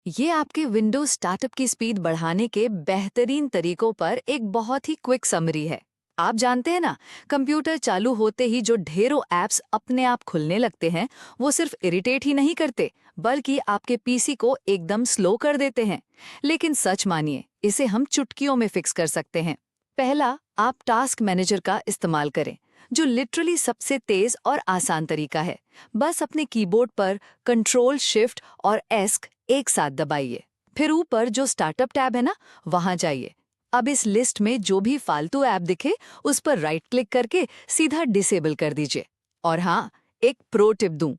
ये आपके Windows startup की स्पीड बढ़ाने के बेहतरीन तरीकों पर एक बहुत ही क्विक समरी है। आप जानते हैं ना, कंप्यूटर चालू होते ही जो ढेरों ऐप्स अपने आप खुलने लगते हैं, वो सिर्फ इरिटेट ही नहीं करते, बल्कि आपके पीसी को एकदम स्लो कर देते हैं। लेकिन सच मानिए, इसे हम चुटकियों में फिक्स कर सकते हैं। पहला, आप टास्क मैनेजर का इस्तेमाल करें, जो लिटरली सबसे तेज और आसान तरीका है। बस अपने कीबोर्ड पर कंट्रोल शिफ्ट और एस्क एक साथ दबाइए। फिर ऊपर जो स्टार्टअप टैब है ना, वहां जाइए। अब इस लिस्ट में जो भी फालतू ऐप दिखे, उस पर राइट क्लिक करके सीधा डिसेबल कर दीजिए। और हाँ, एक प्रो टिप दूं,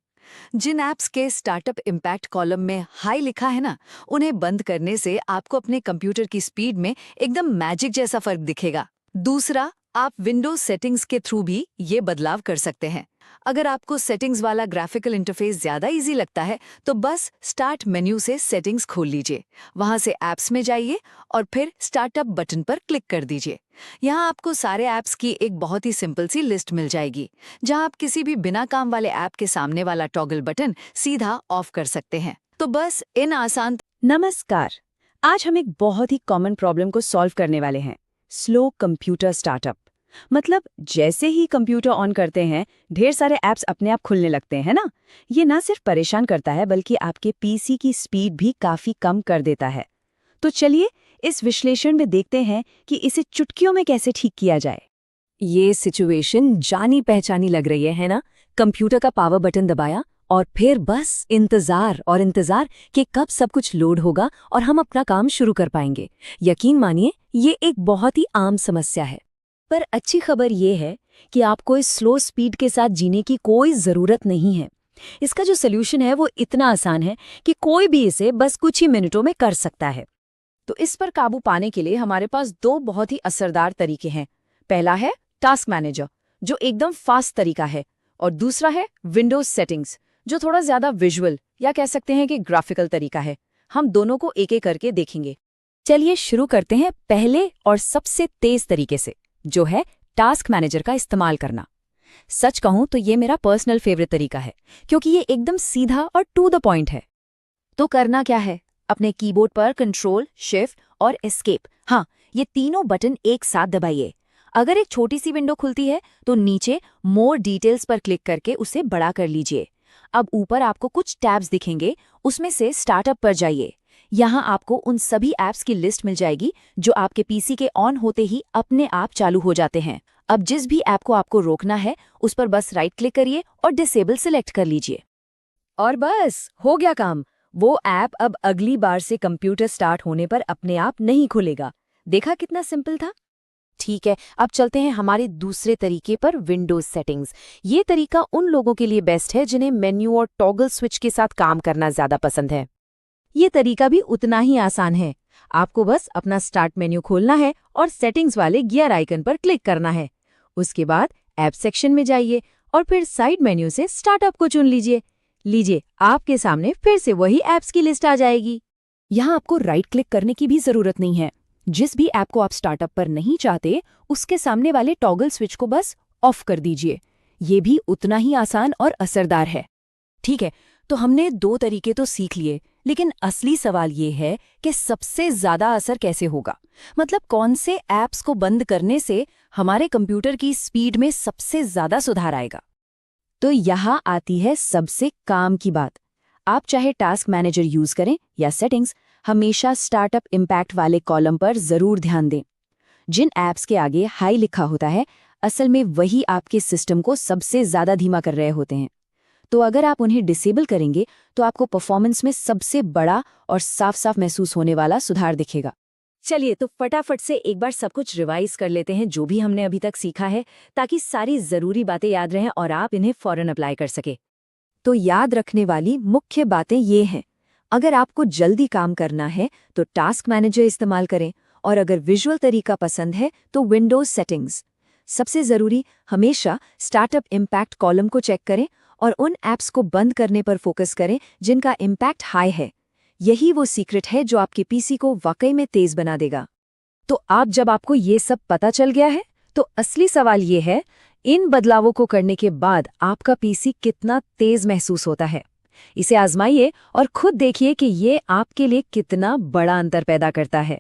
जिन ऐप्स के स्टार्टअप इम्पैक्ट कॉलम में हाई लिखा है ना, उन्हें बंद करने से आपको अपने कंप्यूटर की स्पीड में एकदम मैजिक जैसा फर्क दिखेगा। दूसरा, आप विंडोज सेटिंग्स के थ्रू भी ये बदलाव कर सकते हैं। अगर आपको सेटिंग्स वाला ग्राफिकल इंटरफेस ज्यादा इजी लगता है, तो बस स्टार्ट मेन्यू से सेटिंग्स खोल लीजिए। वहां से ऐप्स में जाइए और फिर स्टार्टअप बटन पर क्लिक कर दीजिए। यहाँ आपको सारे ऐप्स की एक बहुत ही सिंपल सी लिस्ट मिल जाएगी, जहाँ आप किसी भी बिना काम वाले ऐप के सामने वाला टॉगल बटन सीधा ऑफ कर सकते हैं। तो बस इन आसान। नमस्कार। आज हम एक बहुत ही कॉमन प्रॉब्लम को सॉल्व करने वाले हैं, स्लो कंप्यूटर स्टार्टअप। मतलब जैसे ही कंप्यूटर ऑन करते हैं, ढेर सारे ऐप्स अपने आप खुलने लगते हैं ना। ये ना सिर्फ परेशान करता है, बल्कि आपके पीसी की स्पीड भी काफी कम कर देता है। तो चलिए इस विश्लेषण में देखते हैं कि इसे चुटकियों में कैसे ठीक किया जाए। ये सिचुएशन जानी पहचानी लग रही है ना? कंप्यूटर का पावर बटन दबाया और फिर बस इंतजार और इंतजार कि कब सब कुछ लोड होगा और हम अपना काम शुरू कर पाएंगे। यकीन मानिए, ये एक बहुत ही आम समस्या है। पर अच्छी खबर ये है कि आपको इस स्लो स्पीड के साथ जीने की कोई ज़रूरत नहीं है। इसका जो सल्यूशन है वो इतना आसान है कि कोई भी इसे बस कुछ ही मिनटों में कर सकता है। तो इस पर काबू पाने के लिए हमारे पास दो बहुत ही असरदार तरीके हैं। पहला है टास्क मैनेजर, जो एकदम फास्ट तरीका है, और दूसरा है विंडोज सेटिंग्स, जो थोड़ा ज्यादा विजुअल या कह सकते हैं कि ग्राफिकल तरीका है। हम दोनों को एक एक करके देखेंगे। चलिए शुरू करते हैं पहले और सबसे तेज तरीके से, जो है टास्क मैनेजर का इस्तेमाल करना। सच कहूं तो ये मेरा पर्सनल फेवरेट तरीका है, क्योंकि ये एकदम सीधा और टू द पॉइंट है। तो करना क्या है, अपने कीबोर्ड पर कंट्रोल शिफ्ट और एस्केप, हाँ, ये तीनों बटन एक साथ दबाइए। अगर एक छोटी सी विंडो खुलती है तो नीचे मोर डिटेल्स पर क्लिक करके उसे बड़ा कर लीजिए। अब ऊपर आपको कुछ टैब्स दिखेंगे, उसमें से स्टार्टअप पर जाइए। यहाँ आपको उन सभी ऐप्स की लिस्ट मिल जाएगी जो आपके पीसी के ऑन होते ही अपने आप चालू हो जाते हैं। अब जिस भी ऐप को आपको रोकना है, उस पर बस राइट क्लिक करिए और डिसेबल सिलेक्ट कर लीजिए। और बस हो गया काम। वो ऐप अब अगली बार से कंप्यूटर स्टार्ट होने पर अपने आप नहीं खुलेगा। देखा कितना सिंपल था? ठीक है, अब चलते हैं हमारे दूसरे तरीके पर, विंडोज सेटिंग्स। ये तरीका उन लोगों के लिए बेस्ट है जिन्हें मेन्यू और टॉगल स्विच के साथ काम करना ज्यादा पसंद है। ये तरीका भी उतना ही आसान है। आपको बस अपना स्टार्ट मेन्यू खोलना है और सेटिंग्स वाले गियर आइकन पर क्लिक करना है। उसके बाद ऐप सेक्शन में जाइए और फिर साइड मेन्यू से स्टार्टअप को चुन लीजिए, आपके सामने फिर से वही ऐप्स की लिस्ट आ जाएगी। यहाँ आपको राइट क्लिक करने की भी जरूरत नहीं है। जिस भी ऐप को आप स्टार्टअप पर नहीं चाहते, उसके सामने वाले टॉगल स्विच को बस ऑफ कर दीजिए। ये भी उतना ही आसान और असरदार है। ठीक है, तो हमने दो तरीके तो सीख लिए, लेकिन असली सवाल ये है कि सबसे ज्यादा असर कैसे होगा। मतलब कौन से ऐप्स को बंद करने से हमारे कंप्यूटर की स्पीड में सबसे ज्यादा सुधार आएगा। तो यहाँ आती है सबसे काम की बात। आप चाहे टास्क मैनेजर यूज करें या सेटिंग्स, हमेशा स्टार्टअप इम्पैक्ट वाले कॉलम पर जरूर ध्यान दें। जिन ऐप्स के आगे हाई लिखा होता है, असल में वही आपके सिस्टम को सबसे ज्यादा धीमा कर रहे होते हैं। तो अगर आप उन्हें डिसेबल करेंगे, तो आपको परफॉर्मेंस में सबसे बड़ा और साफ साफ महसूस होने वाला सुधार दिखेगा। चलिए तो फटाफट से एक बार सब कुछ रिवाइज कर लेते हैं, जो भी हमने अभी तक सीखा है, ताकि सारी जरूरी बातें याद रहें और आप इन्हें फौरन अप्लाई कर सके। तो याद रखने वाली मुख्य बातें ये हैं। अगर आपको जल्दी काम करना है तो टास्क मैनेजर इस्तेमाल करें, और अगर विजुअल तरीका पसंद है तो विंडोज सेटिंग्स। सबसे जरूरी, हमेशा स्टार्टअप इम्पैक्ट कॉलम को चेक करें और उन ऐप्स को बंद करने पर फोकस करें जिनका इम्पैक्ट हाई है। यही वो सीक्रेट है जो आपके पीसी को वाकई में तेज बना देगा। तो जब आपको ये सब पता चल गया है, तो असली सवाल ये है, इन बदलावों को करने के बाद आपका पीसी कितना तेज महसूस होता है। इसे आजमाइए और खुद देखिए कि ये आपके लिए कितना बड़ा अंतर पैदा करता है।